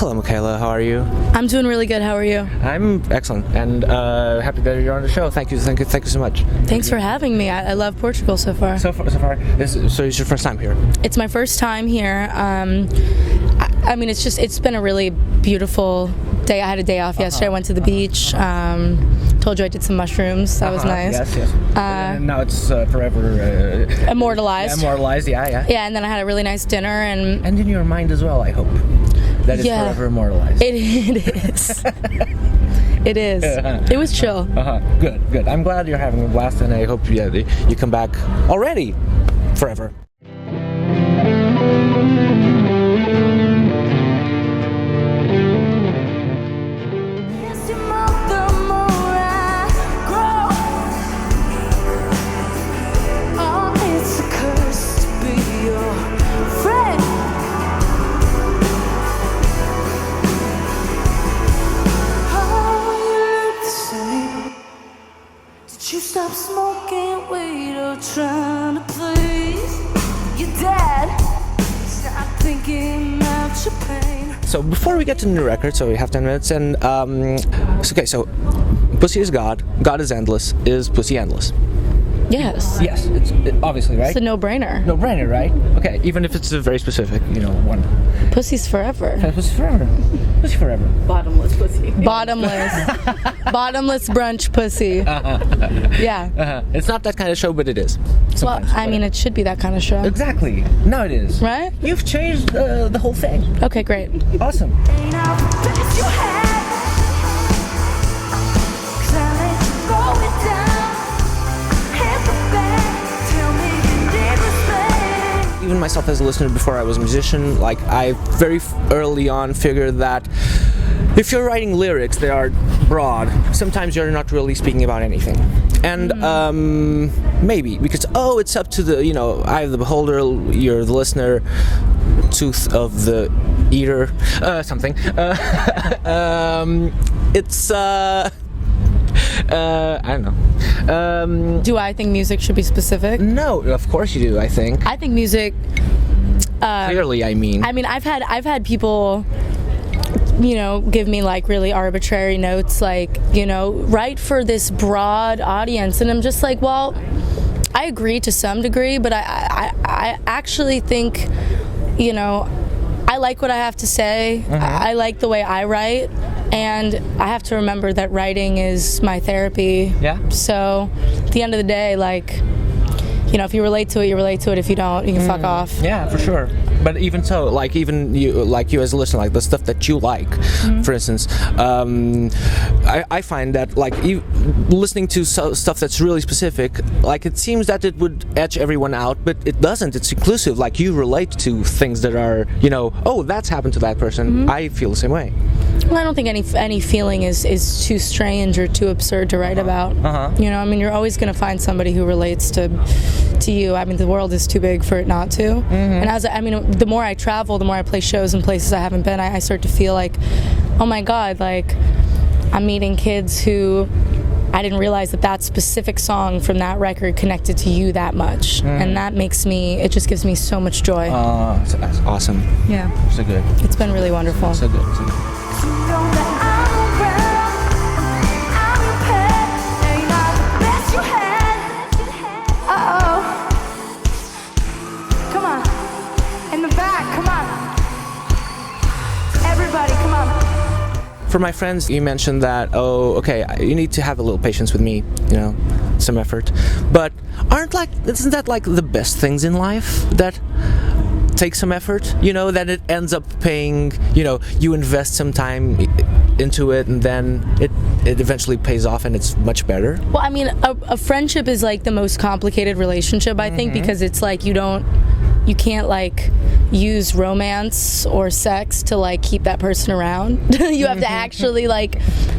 Hello, Mikaela. How are you? I'm doing really good. How are you? I'm excellent, and happy that you're on the show. Thank you so much. Thanks for having me. I love Portugal so far. So far. So it's your first time here? It's my first time here. I mean, it's been a really beautiful day. I had a day off yesterday. I went to the beach. Told you I did some mushrooms. That was nice. Yes. And now it's forever immortalized. Immortalized, yeah. Yeah, and then I had a really nice dinner and in your mind as well, I hope. That is forever immortalized. It is. It is. It was chill. Good. I'm glad you're having a blast, and I hope you come back already forever. You stop smoking, wait, or trying to please your dad. Stop thinking about your pain. So before we get to the new record, so we have 10 minutes, and so pussy is God, God is endless, is pussy endless? Yes. Yes, it's obviously, right? It's a no-brainer. No-brainer, right? Okay, even if it's a very specific, one. Pussy's forever. Pussy's forever. Pussy forever. Bottomless pussy. Bottomless. Bottomless brunch pussy. Yeah. It's not that kind of show, but it is. Well, I mean, it should be that kind of show. Exactly. Now it is. Right? You've changed the whole thing. Okay, great. Awesome. Even myself as a listener before I was a musician, like I very early on figured that if you're writing lyrics that are broad, sometimes you're not really speaking about anything. And maybe because it's up to the eye of the beholder, you're the listener, tooth of the eater, something. It's I don't know. Do I think music should be specific? No, of course you do. I think music. Clearly, I mean, I've had people, give me like really arbitrary notes, like write for this broad audience, and I'm just like, well, I agree to some degree, but I actually think, I like what I have to say. I like the way I write. And I have to remember that writing is my therapy. Yeah. So at the end of the day, like, if you relate to it, you relate to it. If you don't, you can fuck off. Yeah, for sure. But even so, like you as a listener, like the stuff that you like, for instance, I find that like listening to stuff that's really specific, like it seems that it would edge everyone out, but it doesn't. It's inclusive. Like you relate to things that are, that's happened to that person. I feel the same way. Well, I don't think any feeling is too strange or too absurd to write about. You're always going to find somebody who relates to you. I mean, the world is too big for it not to. And the more I travel, the more I play shows in places I haven't been, I start to feel like, oh my God, like I'm meeting kids who I didn't realize that specific song from that record connected to you that much. And that it just gives me so much joy. That's awesome. Yeah. So good. It's been really wonderful. So good. For my friends, you mentioned that, you need to have a little patience with me, some effort. But isn't that like the best things in life that take some effort? That it ends up paying, you invest some time into it and then it eventually pays off and it's much better. Well, I mean, a friendship is like the most complicated relationship, I think, because it's like you can't like use romance or sex to like keep that person around. You have to actually like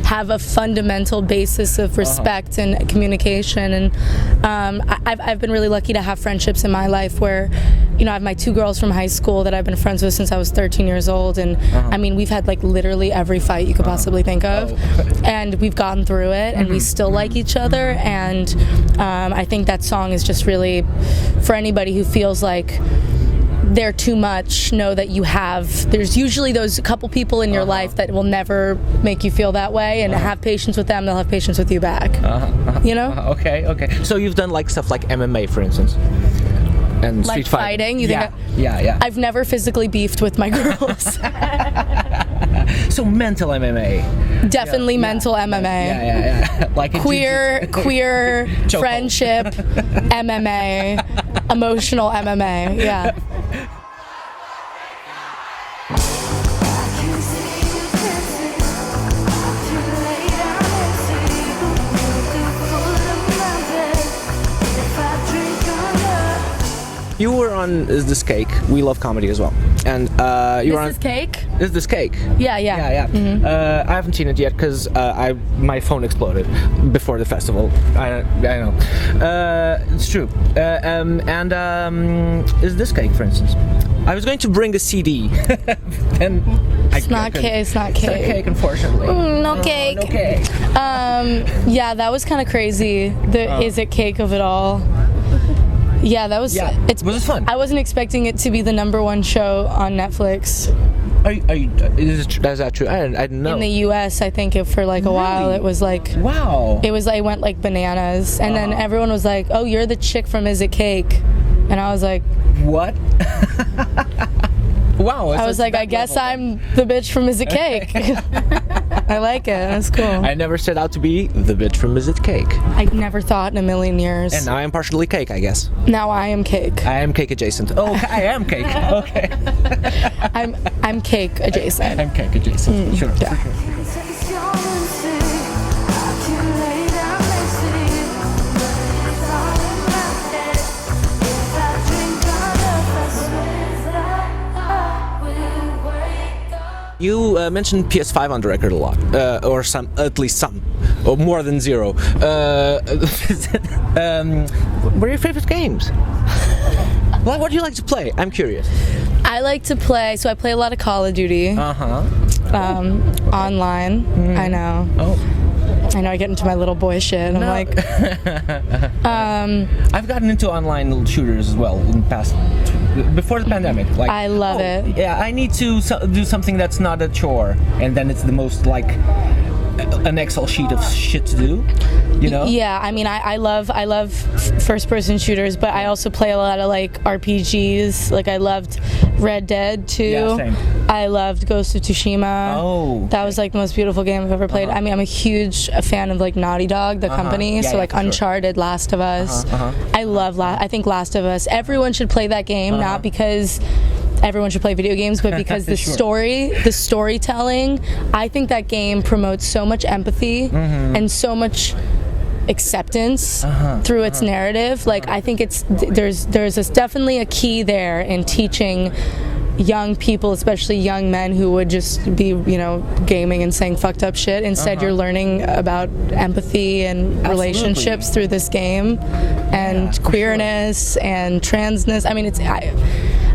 have a fundamental basis of respect and communication. And I've been really lucky to have friendships in my life where, I have my two girls from high school that I've been friends with since I was 13 years old, and I mean, we've had like literally every fight you could possibly think of, and we've gotten through it, and we still like each other. And I think that song is just really for anybody who feels like they're too much, know that there's usually those couple people in your life that will never make you feel that way, and have patience with them, they'll have patience with you back. You know? Okay. So you've done like stuff like MMA, for instance, and Like street fighting. You think? Yeah. I've never physically beefed with my girls. So mental MMA. Definitely mental MMA. Yeah. Like a Queer Chokehold. friendship, MMA, emotional MMA. Yeah. You were on Is This Cake? We love comedy as well. And you were on This is cake? Is This Cake? Yeah. Mm-hmm. I haven't seen it yet because my phone exploded before the festival. I know. It's true. Is This Cake, for instance? I was going to bring a CD, and It's not cake. It's not cake, unfortunately. No cake. No cake. Yeah, that was kind of crazy. The Is It Cake of it all. Yeah, that was. Yeah. Was it fun? I wasn't expecting it to be the #1 show on Netflix. Is that true? I didn't know. In the U.S., I think for like a while, it was like. Wow. It went like bananas, and then everyone was like, "Oh, you're the chick from Is It Cake?" And I was like, "What?" Wow. I was like, I guess I'm the bitch from Is It Cake. I like it. That's cool. I never set out to be the bitch from Is It Cake. I never thought in a million years. And now I am partially cake, I guess. Now I am cake. I am cake adjacent. Oh, I am cake. Okay. I'm cake adjacent. I'm cake adjacent. Sure. Yeah. For sure. You mentioned PS5 on the record a lot, or at least some, or more than zero. What are your favorite games? What do you like to play? I'm curious. I like to play, so I play a lot of Call of Duty. Online. I know. Oh. I know I get into my little boy shit. I'm like... I've gotten into online shooters as well in the past... Before the pandemic. Like, I love it. Yeah, I need to do something that's not a chore. And then it's the most, like, an Excel sheet of shit to do. You know? Yeah, I mean, I love first-person shooters, but I also play a lot of, like, RPGs. Like, I loved Red Dead 2. Yeah, same. I loved Ghost of Tsushima. Oh. That was, like, the most beautiful game I've ever played. I mean, I'm a huge fan of, like, Naughty Dog, the company. Yeah, so, like, Uncharted, Last of Us. I love I think Last of Us. Everyone should play that game, not because... everyone should play video games, but because the storytelling, I think that game promotes so much empathy and so much acceptance through its narrative. Like, I think there's definitely a key there in teaching young people, especially young men who would just be, gaming and saying fucked up shit. Instead, you're learning about empathy and relationships through this game, and queerness and transness. I mean,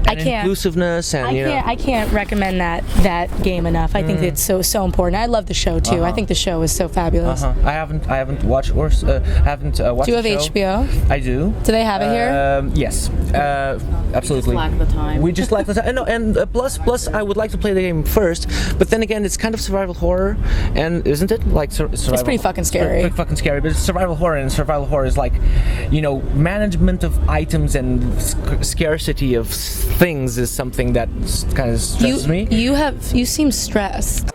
I can't inclusiveness and I can't recommend that game enough. I think it's so important. I love the show too. I think the show is so fabulous. I haven't watched or haven't watched. Do you have the show. HBO? I do. Do they have it here? Yes, absolutely. We just lack the time. We just lack the time. No, and plus, I would like to play the game first, but then again, it's kind of survival horror, and isn't it like survival? It's pretty fucking scary. Pretty fucking scary, but it's survival horror, and survival horror is like, management of items and scarcity of things is something that kind of stresses me. You seem stressed.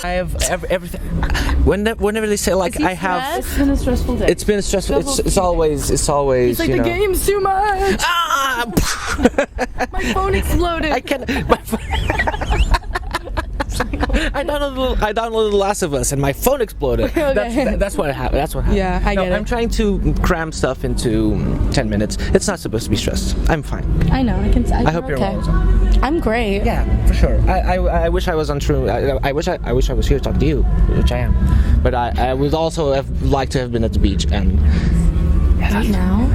I have everything. Whenever they say like I have, It's been a stressful day. it's been stressful. It's always. It's like the game's too much. Ah! My phone exploded. I can't. I downloaded The Last of Us and my phone exploded. Okay. That's what happened. That's what happened. Yeah, I get it. I'm trying to cram stuff into 10 minutes. It's not supposed to be stressed. I'm fine. I know. I hope you're okay. well. I'm great. Yeah, for sure. I wish I was untrue. I wish I was here to talk to you, which I am. But I would also have liked to have been at the beach and. Right now?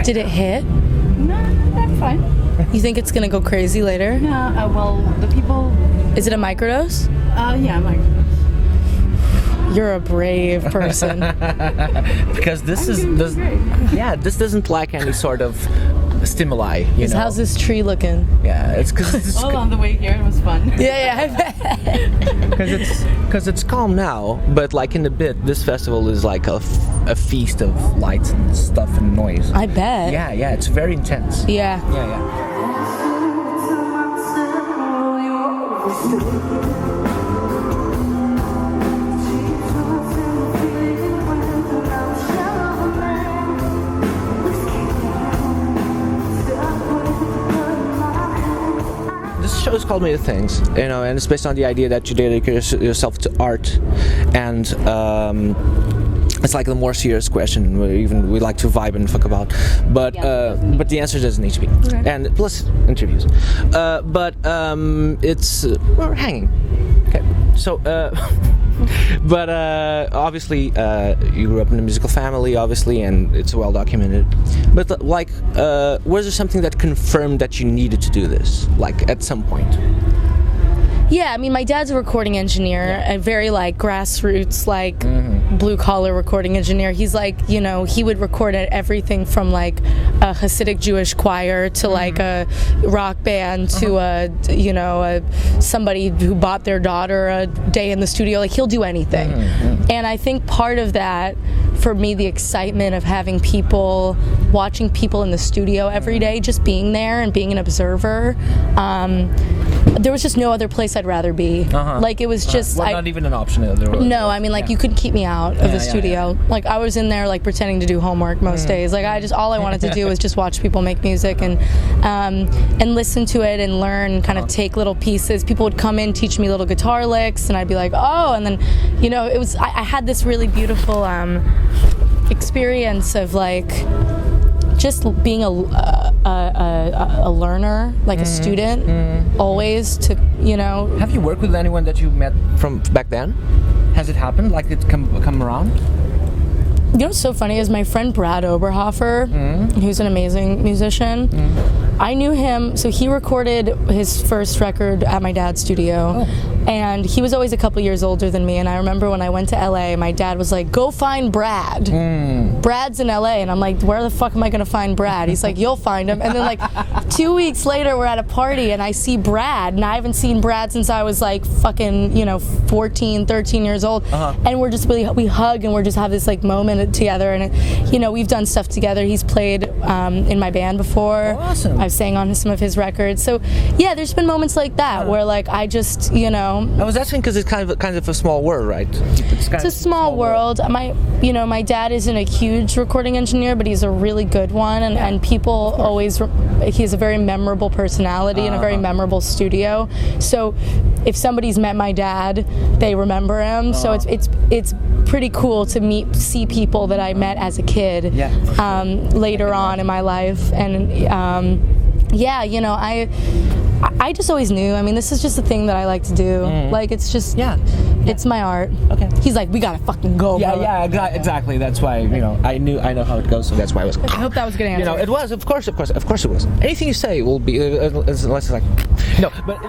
Did it hit? No, that's fine. You think it's gonna go crazy later? Yeah, well, the people... Is it a microdose? Yeah, like... You're a brave person. Because this doesn't lack any sort of stimuli. You know. How's this tree looking? Yeah, it's because All on the way here, it was fun. Yeah, I bet. because it's calm now, but like in a bit, this festival is like a feast of lights and stuff and noise. I bet. Yeah, it's very intense. Yeah. Yeah. This show is called Made of Things, you know, and it's based on the idea that you dedicate yourself to art, and it's like the more serious question we like to vibe and fuck about, but the answer doesn't need to be, and plus interviews, it's we're hanging. Okay, so but obviously you grew up in a musical family, obviously, and it's well documented. But like, was there something that confirmed that you needed to do this, like at some point? Yeah, I mean, my dad's a recording engineer, a very like grassroots, like blue collar recording engineer. He's like, you know, he would record at everything from like a Hasidic Jewish choir to like a rock band to somebody who bought their daughter a day in the studio. Like, he'll do anything. And I think part of that, for me, the excitement of having people, watching people in the studio every day, just being there and being an observer. There was just no other place I'd rather be. Like, it was just not even an option. No, I mean, like, you couldn't keep me out of the studio. Like, I was in there like pretending to do homework most days. Like, all I wanted to do was just watch people make music and listen to it and learn, kind of take little pieces. People would come in, teach me little guitar licks, and I'd be like, oh, and then, you know, it was, I had this really beautiful experience of like just being a learner, like a student, always to, you know. Have you worked with anyone that you met from back then? Has it happened? Like, it's come around? You know what's so funny is my friend Brad Oberhofer, who's an amazing musician. I knew him, so he recorded his first record at my dad's studio, and he was always a couple years older than me, and I remember when I went to LA, my dad was like, go find Brad. Brad's in LA, and I'm like, where the fuck am I gonna find Brad? He's like, you'll find him. And then like 2 weeks later, we're at a party, and I see Brad, and I haven't seen Brad since I was like fucking, 14, 13 years old, and we're just we hug, and we're just have this like moment together, and we've done stuff together. He's played in my band before. Awesome. I've sang on some of his records. So yeah, there's been moments like that where like I just I was asking because it's kind of a small world, right? It's a small world. My dad isn't a huge recording engineer, but he's a really good one, and people always. He has a very memorable personality and a very memorable studio. So if somebody's met my dad, they remember him. So it's pretty cool to see people that I met as a kid later on in my life, and I just always knew. I mean, this is just a thing that I like to do. Like, it's just it's my art. Okay. He's like, we gotta fucking go. Yeah, exactly. That's why I know how it goes, so that's why I was. I hope that was a good answer. It was, of course it was. Anything you say will be unless it's like no, but.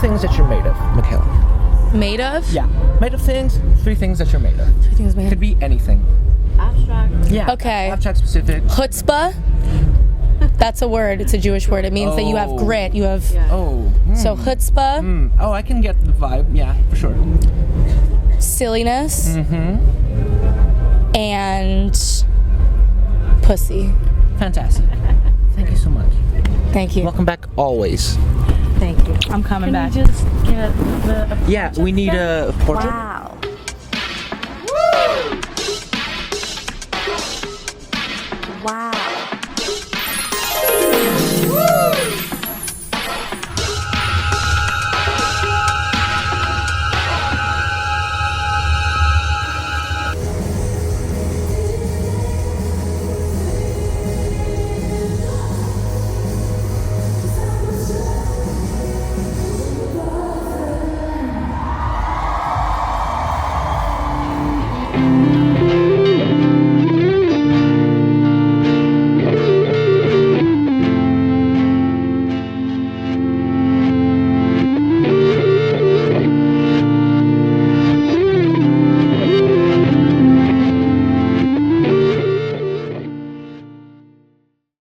Things that you're made of, Mikaela. Made of? Yeah. Made of things. 3 things that you're made of. 3 things made of. Could be anything. Abstract. Yeah. Okay. Abstract specific. Chutzpah. That's a word. It's a Jewish word. It means that you have grit. You have. So chutzpah. Oh, I can get the vibe. Yeah, for sure. Silliness. And pussy. Fantastic. Thank you so much. Thank you. Welcome back always. Thank you. I'm coming back. Can you just get the... Yeah, we need a portrait. Wow. Wow.